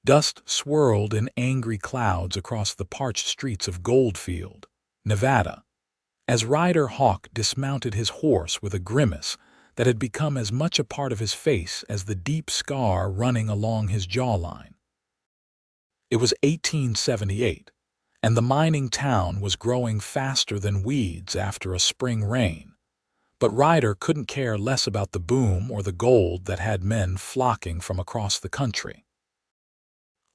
Dust swirled in angry clouds across the parched streets of Goldfield, Nevada, as Ryder Hawk dismounted his horse with a grimace that had become as much a part of his face as the deep scar running along his jawline. It was 1878, and the mining town was growing faster than weeds after a spring rain, but Ryder couldn't care less about the boom or the gold that had men flocking from across the country.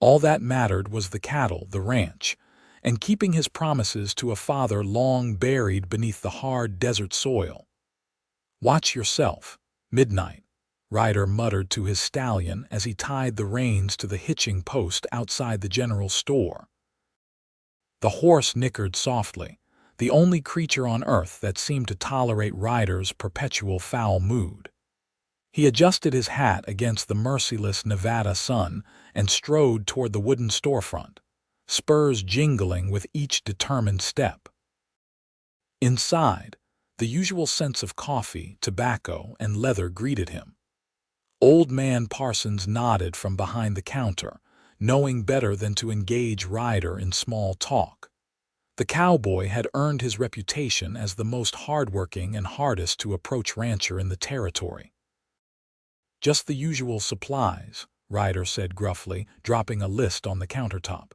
All that mattered was the cattle, the ranch, and keeping his promises to a father long buried beneath the hard desert soil. "Watch yourself, Midnight," Ryder muttered to his stallion as he tied the reins to the hitching post outside the general store. The horse nickered softly, the only creature on earth that seemed to tolerate Ryder's perpetual foul mood. He adjusted his hat against the merciless Nevada sun and strode toward the wooden storefront, spurs jingling with each determined step. Inside, the usual scents of coffee, tobacco, and leather greeted him. Old Man Parsons nodded from behind the counter, knowing better than to engage Ryder in small talk. The cowboy had earned his reputation as the most hardworking and hardest to approach rancher in the territory. "Just the usual supplies," Ryder said gruffly, dropping a list on the countertop.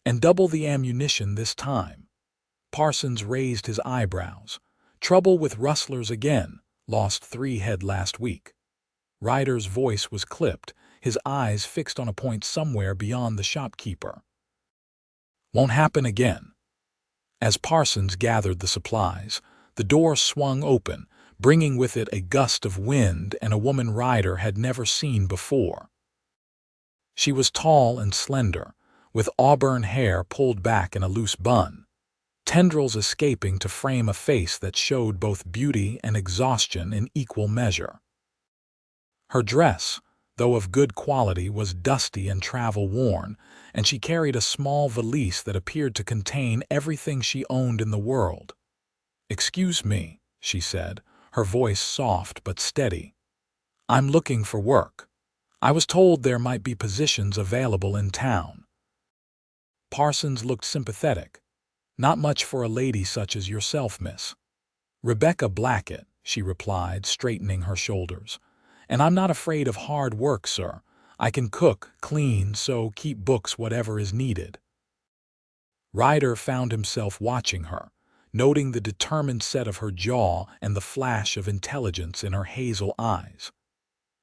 "And double the ammunition this time." Parsons raised his eyebrows. "Trouble with rustlers again. Lost 3 head last week." Ryder's voice was clipped, his eyes fixed on a point somewhere beyond the shopkeeper. "Won't happen again." As Parsons gathered the supplies, the door swung open, bringing with it a gust of wind and a woman Ryder had never seen before. She was tall and slender, with auburn hair pulled back in a loose bun, tendrils escaping to frame a face that showed both beauty and exhaustion in equal measure. Her dress, though of good quality, was dusty and travel-worn, and she carried a small valise that appeared to contain everything she owned in the world. "Excuse me," she said, her voice soft but steady. "I'm looking for work. I was told there might be positions available in town." Parsons looked sympathetic. "Not much for a lady such as yourself, miss." "Rebecca Blackett," she replied, straightening her shoulders. "And I'm not afraid of hard work, sir. I can cook, clean, so keep books, whatever is needed." Ryder found himself watching her, noting the determined set of her jaw and the flash of intelligence in her hazel eyes.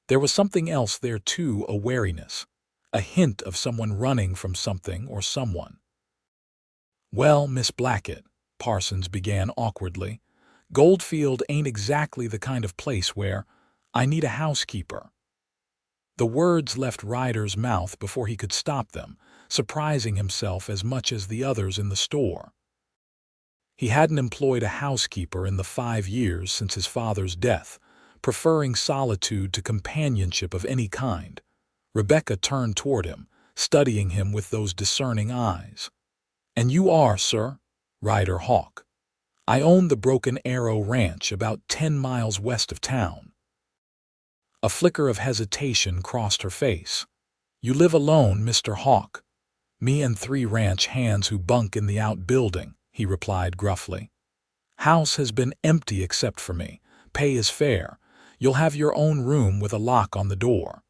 There was something else there too, a wariness, a hint of someone running from something or someone. "Well, Miss Blackett," Parsons began awkwardly, "Goldfield ain't exactly the kind of place where I need a housekeeper." The words left Ryder's mouth before he could stop them, surprising himself as much as the others in the store. He hadn't employed a housekeeper in the 5 years since his father's death, preferring solitude to companionship of any kind. Rebecca turned toward him, studying him with those discerning eyes. "And you are, sir?" "Ryder Hawk. I own the Broken Arrow Ranch about 10 miles west of town." A flicker of hesitation crossed her face. "You live alone, Mr. Hawk?" "Me and 3 ranch hands who bunk in the outbuilding," he replied gruffly. "House has been empty except for me. Pay is fair. You'll have your own room with a lock on the door."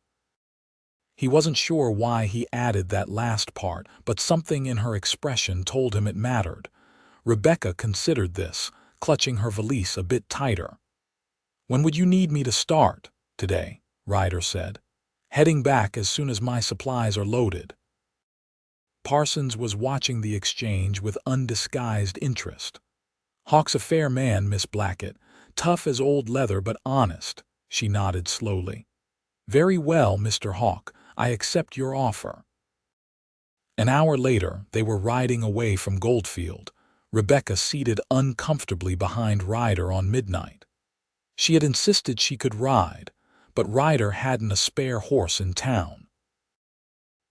He wasn't sure why he added that last part, but something in her expression told him it mattered. Rebecca considered this, clutching her valise a bit tighter. "When would you need me to start?" "Today," Ryder said. "Heading back as soon as my supplies are loaded." Parsons was watching the exchange with undisguised interest. "Hawk's a fair man, Miss Blackett. Tough as old leather but honest." She nodded slowly. "Very well, Mr. Hawk. I accept your offer." An hour later, they were riding away from Goldfield, Rebecca seated uncomfortably behind Ryder on Midnight. She had insisted she could ride, but Ryder hadn't a spare horse in town.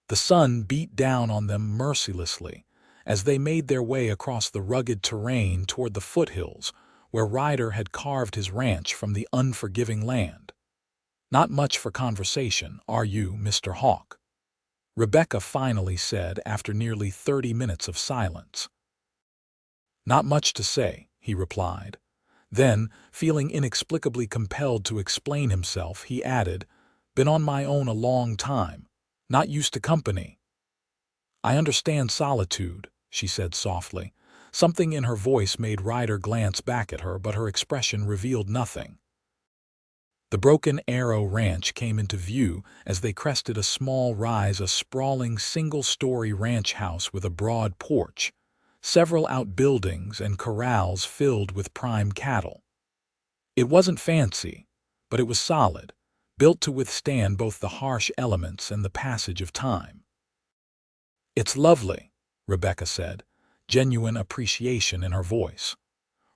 The sun beat down on them mercilessly as they made their way across the rugged terrain toward the foothills where Ryder had carved his ranch from the unforgiving land. "Not much for conversation, are you, Mr. Hawk?" Rebecca finally said after nearly 30 minutes of silence. "Not much to say," he replied. Then, feeling inexplicably compelled to explain himself, he added, "Been on my own a long time. Not used to company." "I understand solitude," she said softly. Something in her voice made Ryder glance back at her, but her expression revealed nothing. The Broken Arrow Ranch came into view as they crested a small rise, a sprawling single-story ranch house with a broad porch, several outbuildings and corrals filled with prime cattle. It wasn't fancy, but it was solid, built to withstand both the harsh elements and the passage of time. "It's lovely," Rebecca said, genuine appreciation in her voice.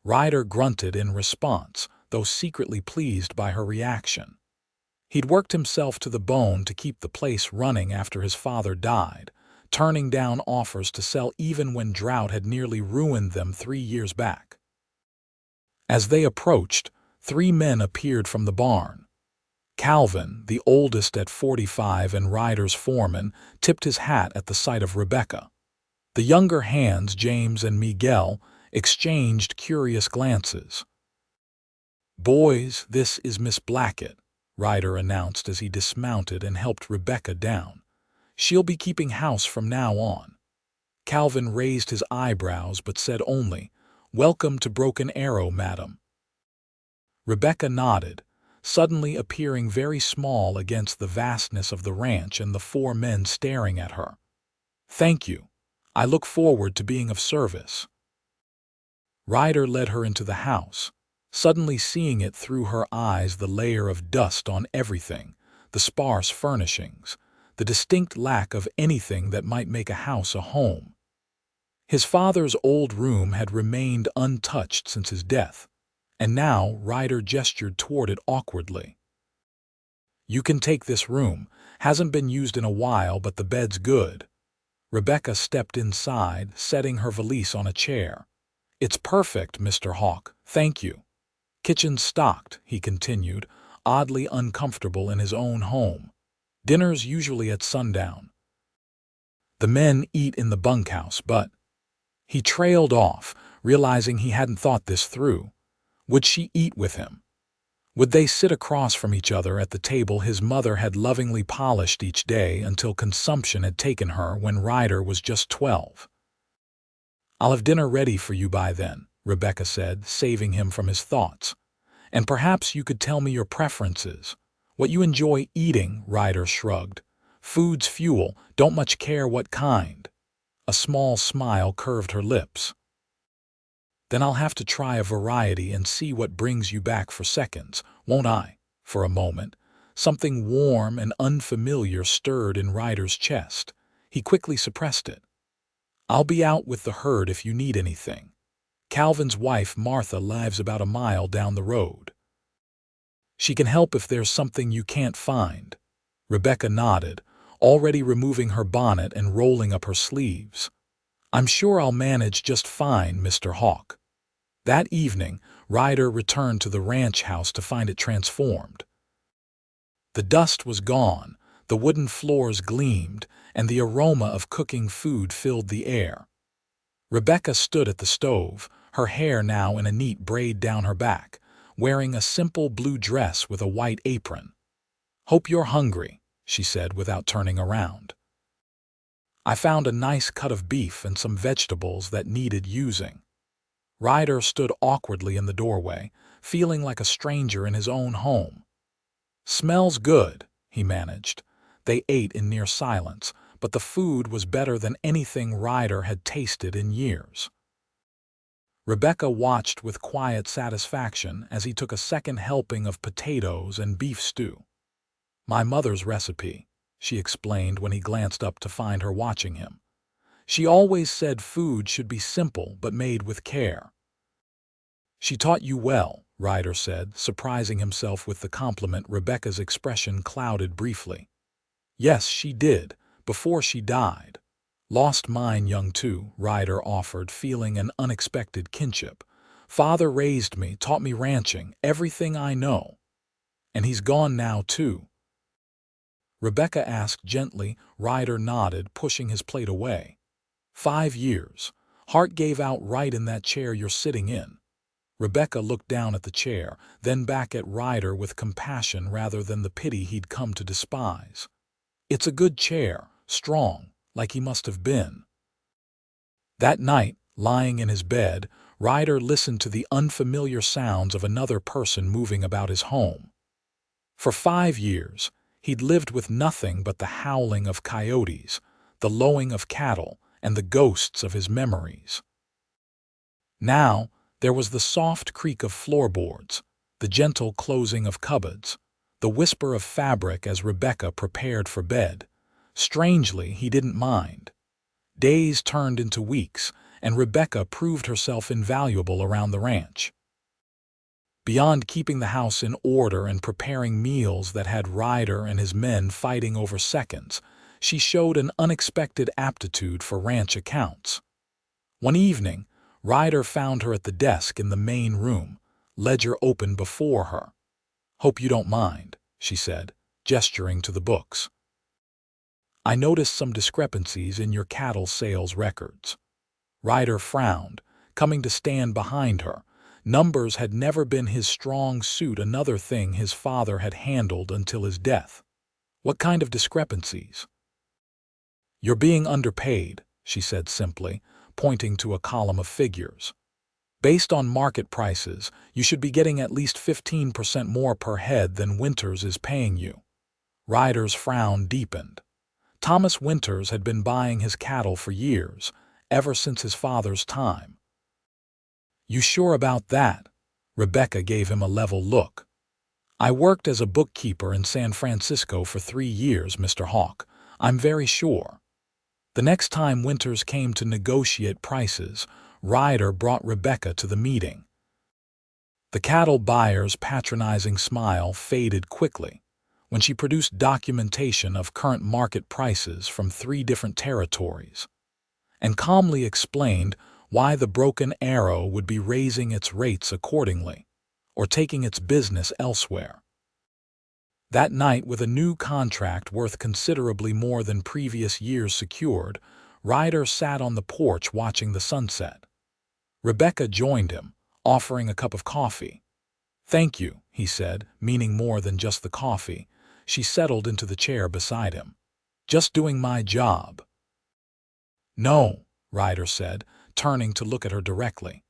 Ryder grunted in response, though secretly pleased by her reaction. He'd worked himself to the bone to keep the place running after his father died, turning down offers to sell even when drought had nearly ruined them 3 years back. As they approached, 3 men appeared from the barn. Calvin, the oldest at 45 and Ryder's foreman, tipped his hat at the sight of Rebecca. The younger hands, James and Miguel, exchanged curious glances. "Boys, this is Miss Blackett," Ryder announced as he dismounted and helped Rebecca down. "She'll be keeping house from now on." Calvin raised his eyebrows but said only, "Welcome to Broken Arrow, madam." Rebecca nodded, suddenly appearing very small against the vastness of the ranch and the 4 men staring at her. "Thank you. I look forward to being of service." Ryder led her into the house, suddenly seeing it through her eyes, the layer of dust on everything, the sparse furnishings, the distinct lack of anything that might make a house a home. His father's old room had remained untouched since his death, and now Ryder gestured toward it awkwardly. "You can take this room. Hasn't been used in a while, but the bed's good." Rebecca stepped inside, setting her valise on a chair. "It's perfect, Mr. Hawk, thank you." "Kitchen stocked," he continued, oddly uncomfortable in his own home. "Dinner's usually at sundown. The men eat in the bunkhouse, but—" He trailed off, realizing he hadn't thought this through. Would she eat with him? Would they sit across from each other at the table his mother had lovingly polished each day until consumption had taken her when Ryder was just 12? "I'll have dinner ready for you by then," Rebecca said, saving him from his thoughts. "And perhaps you could tell me your preferences. What you enjoy eating," Ryder shrugged. "Food's fuel, don't much care what kind." A small smile curved her lips. "Then I'll have to try a variety and see what brings you back for seconds, won't I?" For a moment, something warm and unfamiliar stirred in Ryder's chest. He quickly suppressed it. "I'll be out with the herd if you need anything. Calvin's wife, Martha, lives about a mile down the road. She can help if there's something you can't find." Rebecca nodded, already removing her bonnet and rolling up her sleeves. "I'm sure I'll manage just fine, Mr. Hawk." That evening, Ryder returned to the ranch house to find it transformed. The dust was gone, the wooden floors gleamed, and the aroma of cooking food filled the air. Rebecca stood at the stove, her hair now in a neat braid down her back, wearing a simple blue dress with a white apron. "Hope you're hungry," she said without turning around. "I found a nice cut of beef and some vegetables that needed using." Ryder stood awkwardly in the doorway, feeling like a stranger in his own home. "Smells good," he managed. They ate in near silence, but the food was better than anything Ryder had tasted in years. Rebecca watched with quiet satisfaction as he took a second helping of potatoes and beef stew. "My mother's recipe," she explained when he glanced up to find her watching him. "She always said food should be simple but made with care." "She taught you well," Ryder said, surprising himself with the compliment. Rebecca's expression clouded briefly. "Yes, she did, before she died. Lost mine young too," Ryder offered, feeling an unexpected kinship. "Father raised me, taught me ranching, everything I know. And he's gone now too." Rebecca asked gently. Ryder nodded, pushing his plate away. 5 years. Heart gave out right in that chair you're sitting in. Rebecca looked down at the chair, then back at Ryder with compassion rather than the pity he'd come to despise. It's a good chair, strong, like he must have been. That night, lying in his bed, Ryder listened to the unfamiliar sounds of another person moving about his home. For 5 years, he'd lived with nothing but the howling of coyotes, the lowing of cattle, and the ghosts of his memories. Now, there was the soft creak of floorboards, the gentle closing of cupboards, the whisper of fabric as Rebecca prepared for bed. Strangely, he didn't mind. Days turned into weeks, and Rebecca proved herself invaluable around the ranch. Beyond keeping the house in order and preparing meals that had Ryder and his men fighting over seconds, she showed an unexpected aptitude for ranch accounts. One evening, Ryder found her at the desk in the main room, ledger open before her. "Hope you don't mind," she said, gesturing to the books. "I noticed some discrepancies in your cattle sales records." Ryder frowned, coming to stand behind her. Numbers had never been his strong suit, another thing his father had handled until his death. "What kind of discrepancies?" "You're being underpaid," she said simply, pointing to a column of figures. "Based on market prices, you should be getting at least 15% more per head than Winters is paying you." Ryder's frown deepened. Thomas Winters had been buying his cattle for years, ever since his father's time. "You sure about that?" Rebecca gave him a level look. "I worked as a bookkeeper in San Francisco for 3 years, Mr. Hawk. I'm very sure." The next time Winters came to negotiate prices, Ryder brought Rebecca to the meeting. The cattle buyer's patronizing smile faded quickly when she produced documentation of current market prices from 3 different territories, and calmly explained why the Broken Arrow would be raising its rates accordingly, or taking its business elsewhere. That night, with a new contract worth considerably more than previous years secured, Ryder sat on the porch watching the sunset. Rebecca joined him, offering a cup of coffee. "Thank you," he said, meaning more than just the coffee. She settled into the chair beside him. "Just doing my job." "No," Ryder said, turning to look at her directly.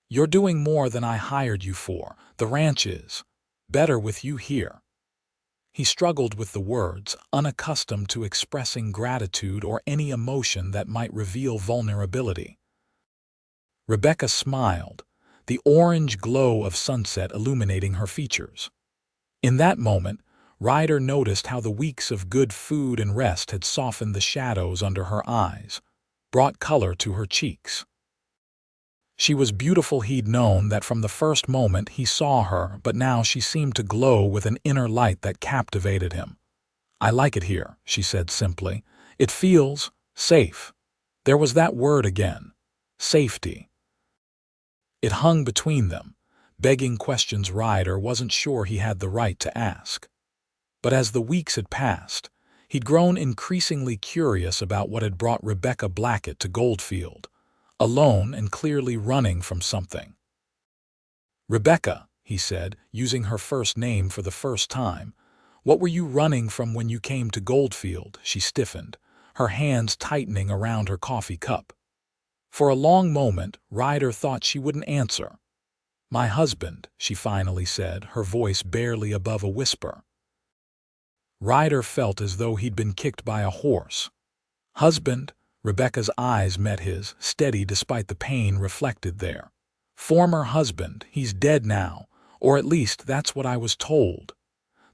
"You're doing more than I hired you for. The ranch is better with you here." He struggled with the words, unaccustomed to expressing gratitude or any emotion that might reveal vulnerability. Rebecca smiled, the orange glow of sunset illuminating her features. In that moment, Ryder noticed how the weeks of good food and rest had softened the shadows under her eyes, brought color to her cheeks. She was beautiful. He'd known that from the first moment he saw her, but now she seemed to glow with an inner light that captivated him. "I like it here," she said simply. "It feels safe." There was that word again. Safety. It hung between them, begging questions Ryder wasn't sure he had the right to ask. But as the weeks had passed, he'd grown increasingly curious about what had brought Rebecca Blackett to Goldfield, alone and clearly running from something. "Rebecca," he said, using her first name for the first time, "what were you running from when you came to Goldfield?" She stiffened, her hands tightening around her coffee cup. For a long moment, Ryder thought she wouldn't answer. "My husband," she finally said, her voice barely above a whisper. Ryder felt as though he'd been kicked by a horse. "Husband?" Rebecca's eyes met his, steady despite the pain reflected there. "Former husband. He's dead now, or at least that's what I was told."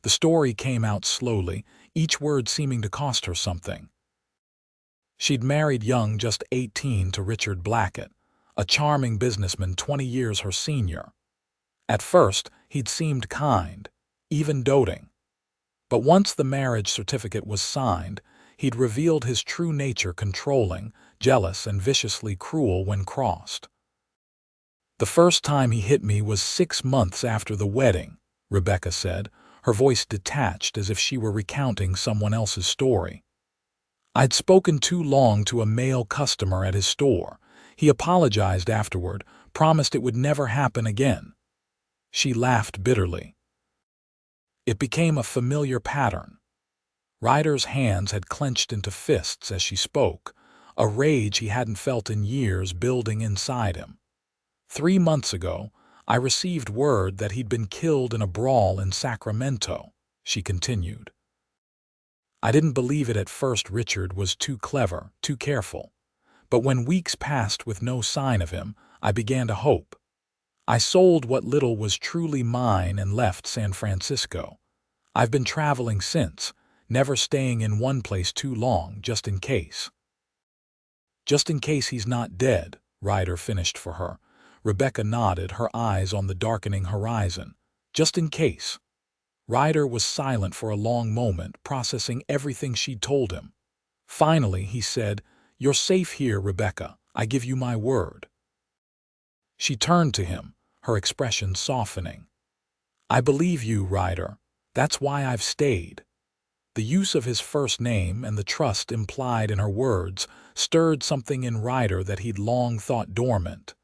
The story came out slowly, each word seeming to cost her something. She'd married young, just 18, to Richard Blackett, a charming businessman 20 years her senior. At first, he'd seemed kind, even doting. But once the marriage certificate was signed, he'd revealed his true nature: controlling, jealous, and viciously cruel when crossed. "The first time he hit me was 6 months after the wedding," Rebecca said, her voice detached as if she were recounting someone else's story. "I'd spoken too long to a male customer at his store. He apologized afterward, promised it would never happen again." She laughed bitterly. It became a familiar pattern. Ryder's hands had clenched into fists as she spoke, a rage he hadn't felt in years building inside him. "3 months ago, I received word that he'd been killed in a brawl in Sacramento," she continued. "I didn't believe it at first. Richard was too clever, too careful. But when weeks passed with no sign of him, I began to hope. I sold what little was truly mine and left San Francisco. I've been traveling since, never staying in one place too long, just in case." "Just in case he's not dead," Ryder finished for her. Rebecca nodded, her eyes on the darkening horizon. "Just in case." Ryder was silent for a long moment, processing everything she'd told him. Finally, he said, "You're safe here, Rebecca. I give you my word." She turned to him, her expression softening. "I believe you, Ryder. That's why I've stayed." The use of his first name and the trust implied in her words stirred something in Ryder that he'd long thought dormant.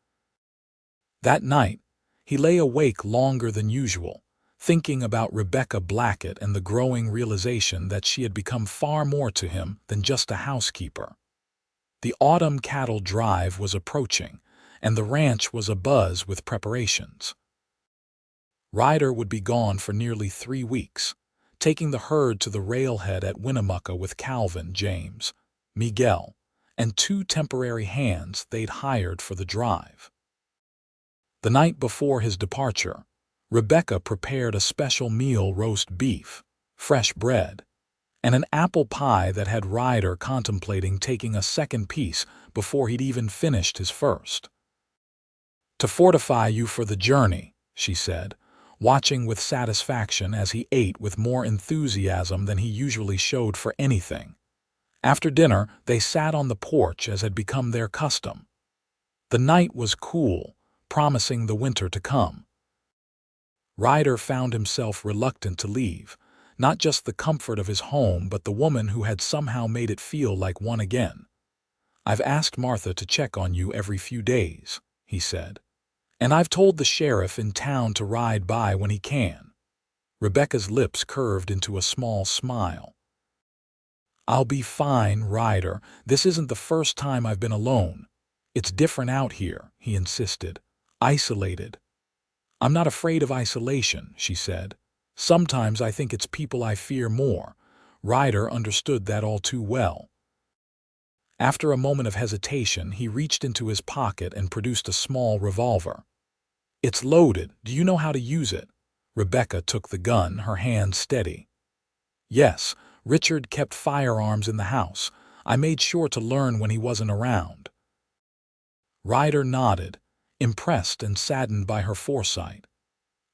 That night, he lay awake longer than usual, thinking about Rebecca Blackett and the growing realization that she had become far more to him than just a housekeeper. The autumn cattle drive was approaching, and the ranch was abuzz with preparations. Ryder would be gone for nearly 3 weeks, taking the herd to the railhead at Winnemucca with Calvin, James, Miguel, and 2 temporary hands they'd hired for the drive. The night before his departure, Rebecca prepared a special meal: roast beef, fresh bread, and an apple pie that had Ryder contemplating taking a second piece before he'd even finished his first. "To fortify you for the journey," she said, watching with satisfaction as he ate with more enthusiasm than he usually showed for anything. After dinner, they sat on the porch as had become their custom. The night was cool, promising the winter to come. Ryder found himself reluctant to leave, not just the comfort of his home but the woman who had somehow made it feel like one again. "I've asked Martha to check on you every few days," he said. "And I've told the sheriff in town to ride by when he can." Rebecca's lips curved into a small smile. "I'll be fine, Ryder. This isn't the first time I've been alone. It's different out here," he insisted. "Isolated." "I'm not afraid of isolation," she said. "Sometimes I think it's people I fear more." Ryder understood that all too well. After a moment of hesitation, he reached into his pocket and produced a small revolver. "It's loaded. Do you know how to use it?" Rebecca took the gun, her hand steady. "Yes, Richard kept firearms in the house. I made sure to learn when he wasn't around." Ryder nodded, impressed and saddened by her foresight.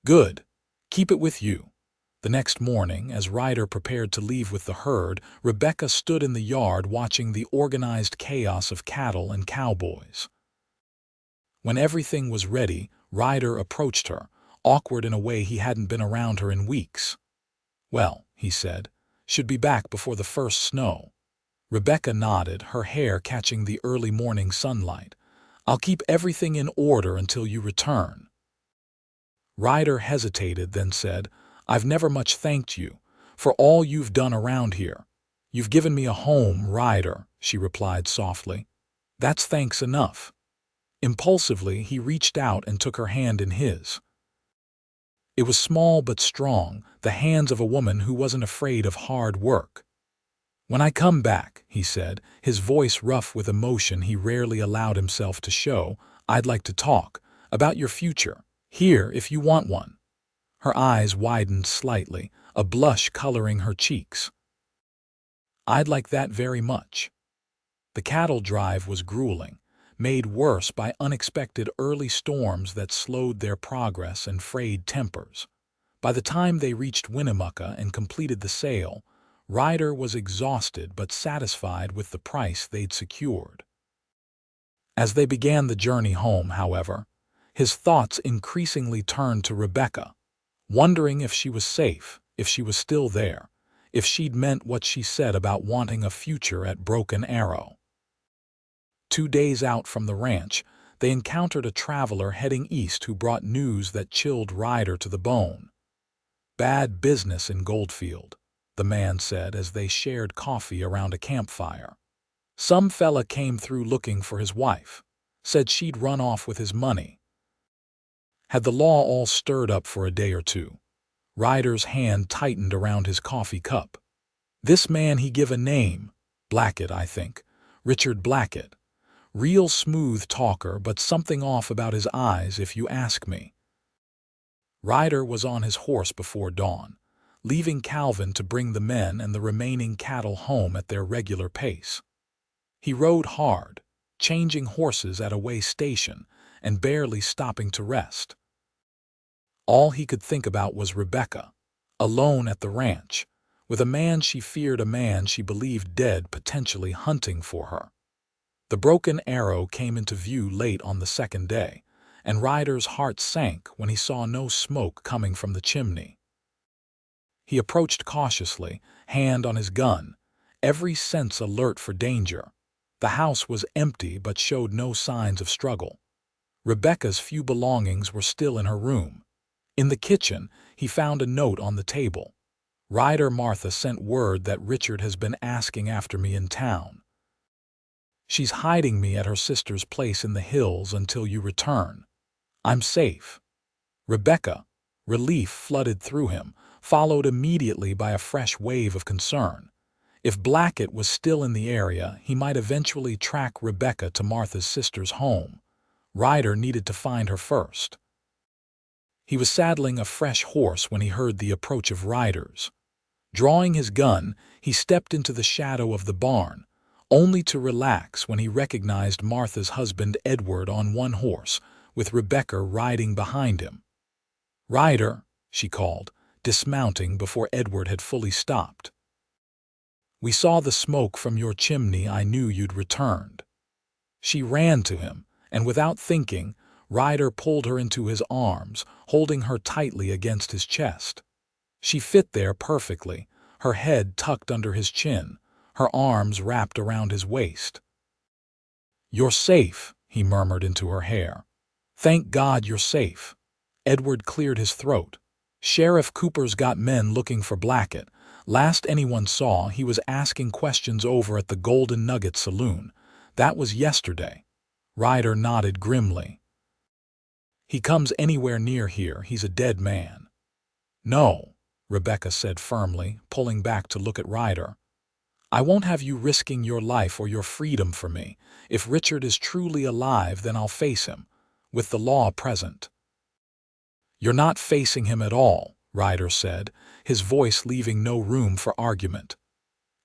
"Good. Keep it with you." The next morning, as Ryder prepared to leave with the herd, Rebecca stood in the yard watching the organized chaos of cattle and cowboys. When everything was ready, Ryder approached her, awkward in a way he hadn't been around her in weeks. "Well," he said, "should be back before the first snow." Rebecca nodded, her hair catching the early morning sunlight. "I'll keep everything in order until you return." Ryder hesitated, then said, "I've never much thanked you for all you've done around here." "You've given me a home, Ryder," she replied softly. "That's thanks enough." Impulsively, he reached out and took her hand in his. It was small but strong, the hands of a woman who wasn't afraid of hard work. "When I come back," he said, his voice rough with emotion he rarely allowed himself to show, "I'd like to talk about your future, here if you want one." Her eyes widened slightly, a blush coloring her cheeks. "I'd like that very much." The cattle drive was grueling, made worse by unexpected early storms that slowed their progress and frayed tempers. By the time they reached Winnemucca and completed the sale, Ryder was exhausted but satisfied with the price they'd secured. As they began the journey home, however, his thoughts increasingly turned to Rebecca, wondering if she was safe, if she was still there, if she'd meant what she said about wanting a future at Broken Arrow. 2 days out from the ranch, they encountered a traveler heading east who brought news that chilled Ryder to the bone. "Bad business in Goldfield," the man said as they shared coffee around a campfire. "Some fella came through looking for his wife, said she'd run off with his money. Had the law all stirred up for a day or two." Ryder's hand tightened around his coffee cup. "This man he give a name, Blackett, I think, Richard Blackett. Real smooth talker, but something off about his eyes if you ask me." Ryder was on his horse before dawn, leaving Calvin to bring the men and the remaining cattle home at their regular pace. He rode hard, changing horses at a way station and barely stopping to rest. All he could think about was Rebecca, alone at the ranch, with a man she feared, a man she believed dead, potentially hunting for her. The Broken Arrow came into view late on the second day, and Ryder's heart sank when he saw no smoke coming from the chimney. He approached cautiously, hand on his gun, every sense alert for danger. The house was empty but showed no signs of struggle. Rebecca's few belongings were still in her room. In the kitchen, he found a note on the table. "Ryder, Martha sent word that Richard has been asking after me in town. She's hiding me at her sister's place in the hills until you return. I'm safe." Rebecca, relief flooded through him, followed immediately by a fresh wave of concern. If Blackett was still in the area, he might eventually track Rebecca to Martha's sister's home. Ryder needed to find her first. He was saddling a fresh horse when he heard the approach of riders. Drawing his gun, he stepped into the shadow of the barn, only to relax when he recognized Martha's husband Edward on one horse, with Rebecca riding behind him. "Ryder," she called, dismounting before Edward had fully stopped. "We saw the smoke from your chimney. I knew you'd returned." She ran to him, and without thinking, Ryder pulled her into his arms, holding her tightly against his chest. She fit there perfectly, her head tucked under his chin, her arms wrapped around his waist. "You're safe," he murmured into her hair. "Thank God you're safe." Edward cleared his throat. "Sheriff Cooper's got men looking for Blackett. Last anyone saw, he was asking questions over at the Golden Nugget Saloon. That was yesterday." Ryder nodded grimly. "He comes anywhere near here, he's a dead man." "No," Rebecca said firmly, pulling back to look at Ryder. "I won't have you risking your life or your freedom for me. If Richard is truly alive, then I'll face him, with the law present." "You're not facing him at all," Ryder said, his voice leaving no room for argument.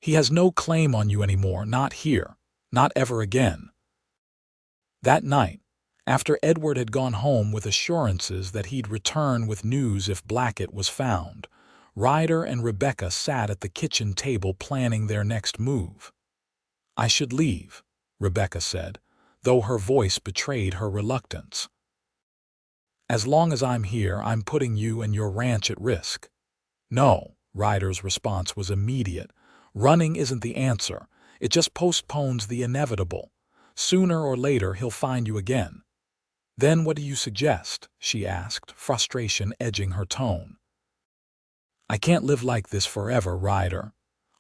"He has no claim on you anymore, not here, not ever again." That night, after Edward had gone home with assurances that he'd return with news if Blackett was found, Ryder and Rebecca sat at the kitchen table planning their next move. "I should leave," Rebecca said, though her voice betrayed her reluctance. "As long as I'm here, I'm putting you and your ranch at risk." "No," Ryder's response was immediate. "Running isn't the answer. It just postpones the inevitable. Sooner or later, he'll find you again." "Then what do you suggest?" she asked, frustration edging her tone. "I can't live like this forever, Ryder.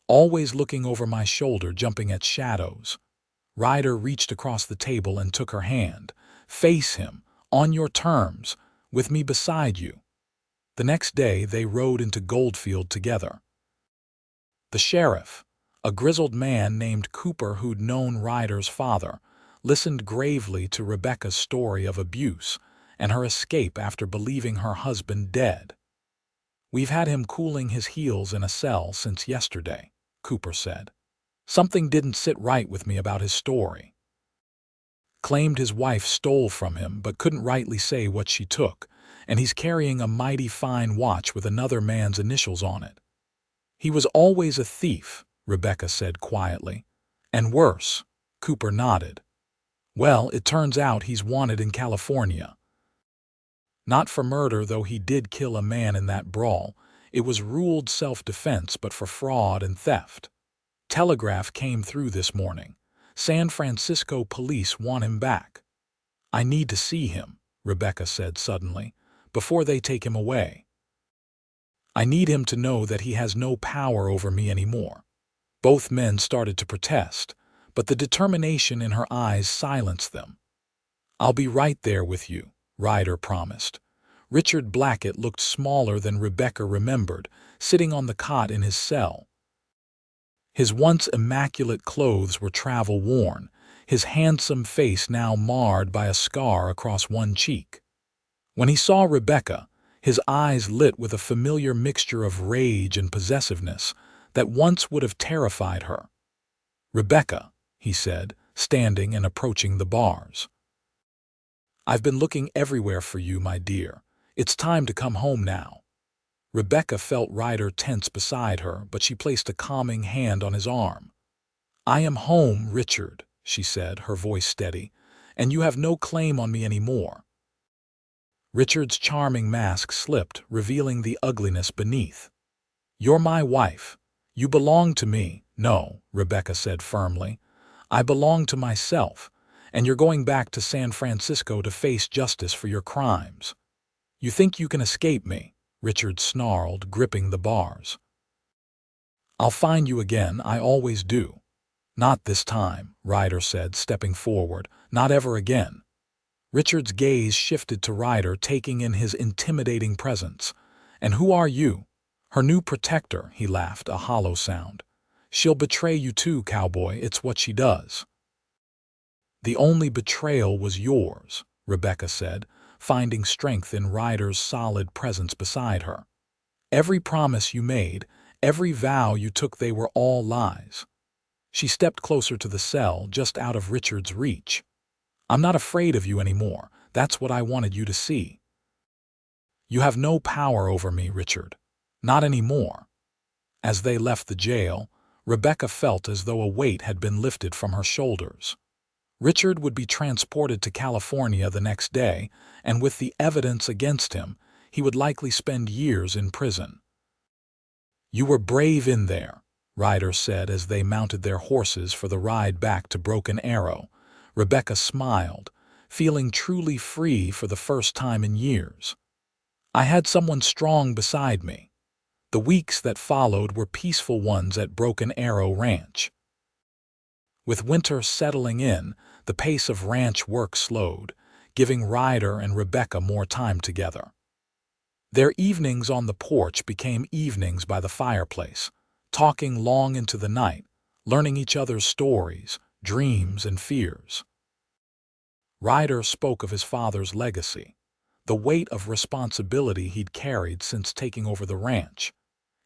Always looking over my shoulder, jumping at shadows." Ryder reached across the table and took her hand. "Face him, on your terms, with me beside you." The next day they rode into Goldfield together. The sheriff, a grizzled man named Cooper who'd known Ryder's father, listened gravely to Rebecca's story of abuse and her escape after believing her husband dead. "We've had him cooling his heels in a cell since yesterday," Cooper said. "Something didn't sit right with me about his story. Claimed his wife stole from him but couldn't rightly say what she took, and he's carrying a mighty fine watch with another man's initials on it." "He was always a thief," Rebecca said quietly. "And worse," Cooper nodded. "Well, it turns out he's wanted in California. Not for murder, though he did kill a man in that brawl. It was ruled self-defense but for fraud and theft. Telegraph came through this morning. San Francisco police want him back. I need to see him, Rebecca said suddenly, before they take him away. I need him to know that he has no power over me anymore. Both men started to protest, but the determination in her eyes silenced them. I'll be right there with you, Ryder promised. Richard Blackett looked smaller than Rebecca remembered, sitting on the cot in his cell. His once immaculate clothes were travel-worn, his handsome face now marred by a scar across one cheek. When he saw Rebecca, his eyes lit with a familiar mixture of rage and possessiveness that once would have terrified her. "Rebecca," he said, standing and approaching the bars. "I've been looking everywhere for you, my dear. It's time to come home now." Rebecca felt Ryder tense beside her, but she placed a calming hand on his arm. "I am home, Richard," she said, her voice steady, "and you have no claim on me anymore." Richard's charming mask slipped, revealing the ugliness beneath. "You're my wife. You belong to me." "No," Rebecca said firmly. "I belong to myself, and you're going back to San Francisco to face justice for your crimes." "You think you can escape me?" Richard snarled, gripping the bars. "I'll find you again, I always do." "Not this time," Ryder said, stepping forward. "Not ever again." Richard's gaze shifted to Ryder, taking in his intimidating presence. "And who are you?" "Her new protector," he laughed, a hollow sound. "She'll betray you too, Cowboy. It's what she does." "The only betrayal was yours," Rebecca said, finding strength in Ryder's solid presence beside her. "Every promise you made, every vow you took, they were all lies." She stepped closer to the cell, just out of Richard's reach. "I'm not afraid of you anymore. That's what I wanted you to see." "You have no power over me, Richard. Not anymore." As they left the jail, Rebecca felt as though a weight had been lifted from her shoulders. Richard would be transported to California the next day, and with the evidence against him, he would likely spend years in prison. "You were brave in there," Ryder said as they mounted their horses for the ride back to Broken Arrow. Rebecca smiled, feeling truly free for the first time in years. "I had someone strong beside me." The weeks that followed were peaceful ones at Broken Arrow Ranch. With winter settling in, the pace of ranch work slowed, giving Ryder and Rebecca more time together. Their evenings on the porch became evenings by the fireplace, talking long into the night, learning each other's stories, dreams, and fears. Ryder spoke of his father's legacy, the weight of responsibility he'd carried since taking over the ranch,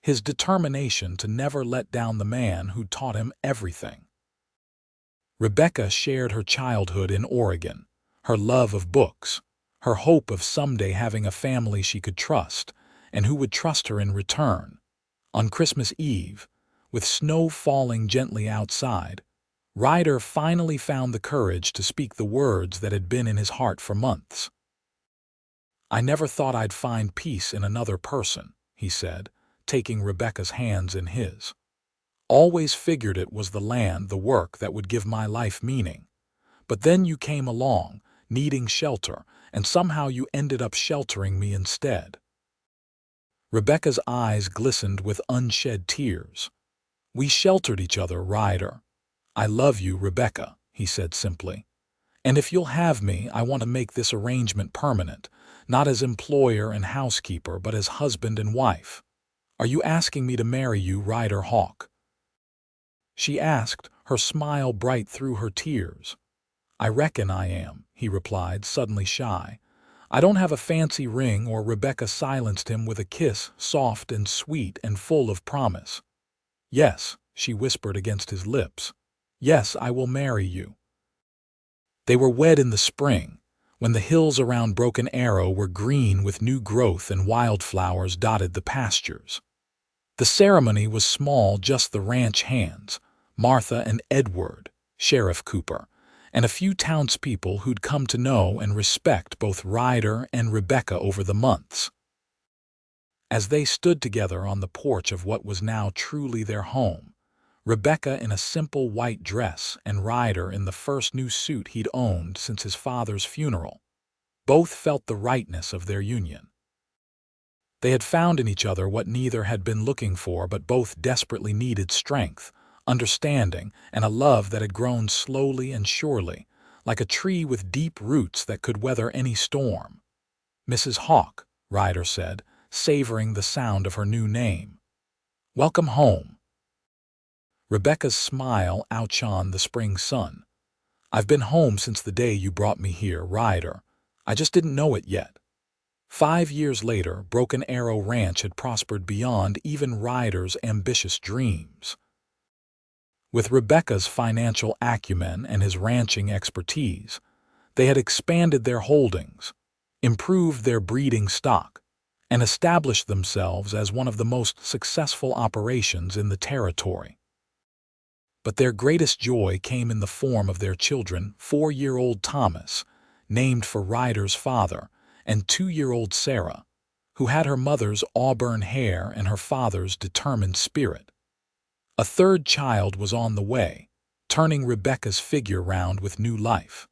his determination to never let down the man who'd taught him everything. Rebecca shared her childhood in Oregon, her love of books, her hope of someday having a family she could trust, and who would trust her in return. On Christmas Eve, with snow falling gently outside, Ryder finally found the courage to speak the words that had been in his heart for months. "I never thought I'd find peace in another person," he said, taking Rebecca's hands in his. "Always figured it was the land, the work that would give my life meaning. But then you came along, needing shelter, and somehow you ended up sheltering me instead." Rebecca's eyes glistened with unshed tears. "We sheltered each other, Ryder." "I love you, Rebecca," he said simply. "And if you'll have me, I want to make this arrangement permanent, not as employer and housekeeper, but as husband and wife. Are you asking me to marry you, Ryder Hawk?" she asked, her smile bright through her tears. "I reckon I am," he replied, suddenly shy. "I don't have a fancy ring," or Rebecca silenced him with a kiss, soft and sweet and full of promise. "Yes," she whispered against his lips. "Yes, I will marry you." They were wed in the spring, when the hills around Broken Arrow were green with new growth and wildflowers dotted the pastures. The ceremony was small, just the ranch hands, Martha and Edward, Sheriff Cooper, and a few townspeople who'd come to know and respect both Ryder and Rebecca over the months. As they stood together on the porch of what was now truly their home, Rebecca in a simple white dress and Ryder in the first new suit he'd owned since his father's funeral, both felt the rightness of their union. They had found in each other what neither had been looking for, but both desperately needed: strength, understanding, and a love that had grown slowly and surely, like a tree with deep roots that could weather any storm. "Mrs. Hawk," Ryder said, savoring the sound of her new name. "Welcome home." Rebecca's smile outshone the spring sun. "I've been home since the day you brought me here, Ryder. I just didn't know it yet." 5 years later, Broken Arrow Ranch had prospered beyond even Ryder's ambitious dreams. With Rebecca's financial acumen and his ranching expertise, they had expanded their holdings, improved their breeding stock, and established themselves as one of the most successful operations in the territory. But their greatest joy came in the form of their children: 4-year-old Thomas, named for Ryder's father, and 2-year-old Sarah, who had her mother's auburn hair and her father's determined spirit. A third child was on the way, turning Rebecca's figure round with new life.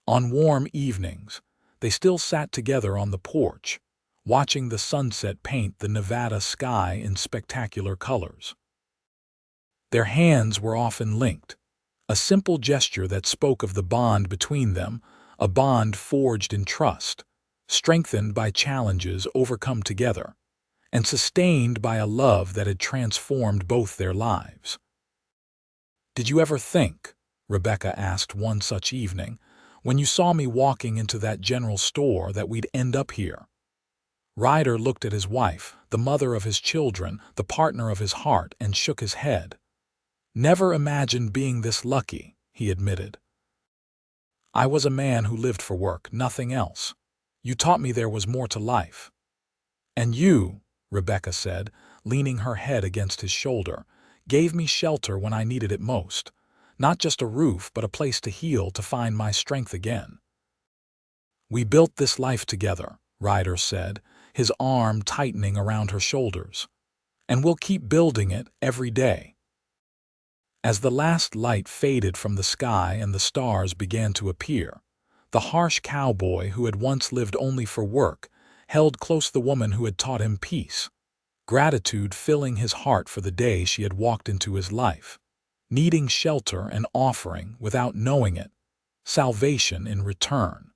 On warm evenings, they still sat together on the porch, watching the sunset paint the Nevada sky in spectacular colors. Their hands were often linked, a simple gesture that spoke of the bond between them, a bond forged in trust, strengthened by challenges overcome together, and sustained by a love that had transformed both their lives. "Did you ever think," Rebecca asked one such evening, "when you saw me walking into that general store, that we'd end up here?" Ryder looked at his wife, the mother of his children, the partner of his heart, and shook his head. "Never imagined being this lucky," he admitted. "I was a man who lived for work, nothing else. You taught me there was more to life." "And you," Rebecca said, leaning her head against his shoulder, "gave me shelter when I needed it most. Not just a roof, but a place to heal, to find my strength again." "We built this life together," Ryder said, his arm tightening around her shoulders. "And we'll keep building it every day." As the last light faded from the sky and the stars began to appear, the harsh cowboy who had once lived only for work held close the woman who had taught him peace, gratitude filling his heart for the day she had walked into his life, needing shelter and offering, without knowing it, salvation in return.